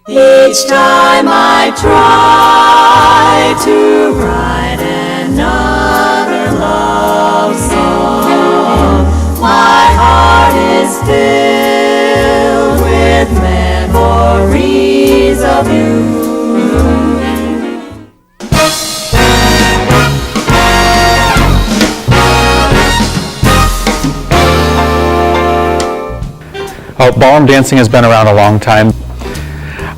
Each time I try to write another love song, my heart is filled with memories of you. Ballroom dancing has been around a long time.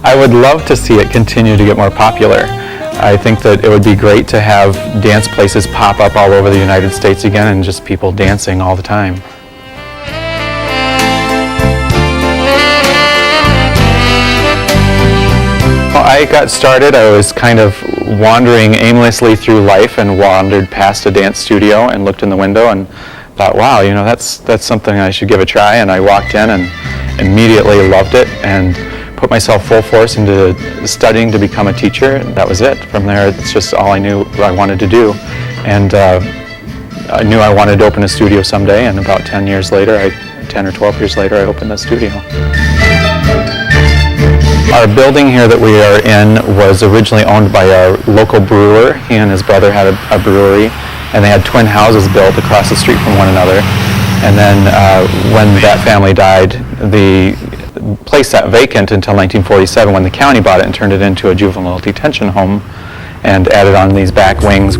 I would love to see it continue to get more popular. I think that it would be great to have dance places pop up all over the United States again and just people dancing all the time. Well, I got started, I was kind of wandering aimlessly through life and wandered past a dance studio and looked in the window and thought, wow, you know, that's something I should give a try. And I walked in and immediately loved it and put myself full force into studying to become a teacher. That was it. From there, it's just all I knew I wanted to do. And I knew I wanted to open a studio someday, and about 10 or 12 years later, I opened the studio. Our building here that we are in was originally owned by a local brewer. He and his brother had a brewery, and they had twin houses built across the street from one another. And then when that family died, the place sat vacant until 1947 when the county bought it and turned it into a juvenile detention home and added on these back wings.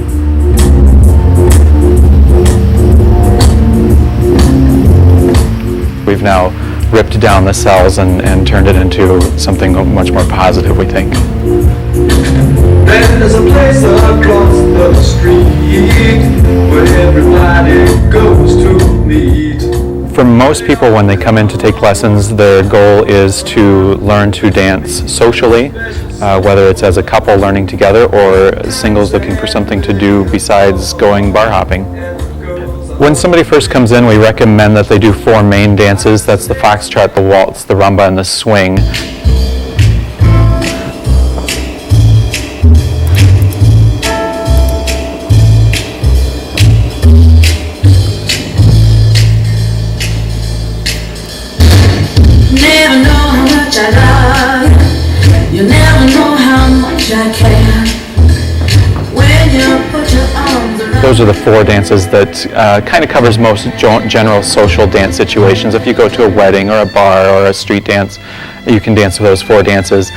We've now ripped down the cells and turned it into something much more positive, we think. There's a place across the street where everybody goes to meet. For most people, when they come in to take lessons, their goal is to learn to dance socially, whether it's as a couple learning together or singles looking for something to do besides going bar hopping. When somebody first comes in, we recommend that they do 4 main dances. That's the foxtrot, the waltz, the rumba, and the swing. Never know how much I love you. You never know how much I care. When you put your arms around. Those are the 4 dances that kind of covers most general social dance situations. If you go to a wedding or a bar or a street dance, you can dance with those 4 dances.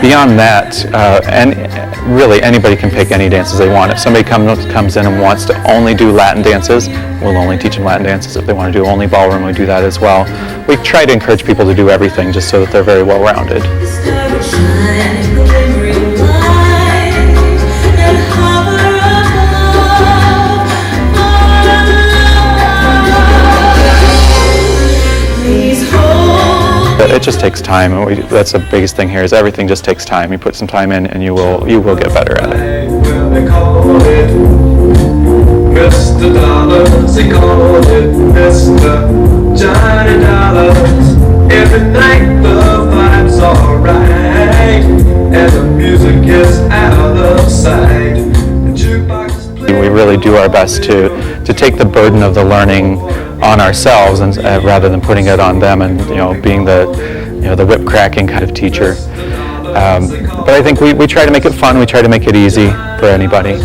Beyond that, and really anybody can pick any dances they want. If somebody comes in and wants to only do Latin dances, we'll only teach them Latin dances. If they want to do only ballroom, we do that as well. We try to encourage people to do everything just so that they're very well rounded. It just takes time, and that's the biggest thing here. Is everything just takes time. You put some time in, and you will get better at it. They call it Mr. Dollars. They call it Mr. Johnny Dollars. Every night the vibes are right, and the music is out of sight. The jukebox is playing. We really do our best to take the burden of the learning on ourselves, and rather than putting it on them, and being the whip cracking kind of teacher. But I think we try to make it fun. We try to make it easy for anybody.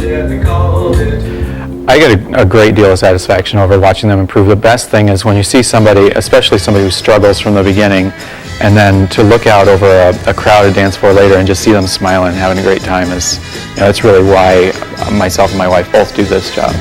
I get a great deal of satisfaction over watching them improve. The best thing is when you see somebody, especially somebody who struggles from the beginning, and then to look out over a crowded dance floor later and just see them smiling and having a great time is, that's really why myself and my wife both do this job.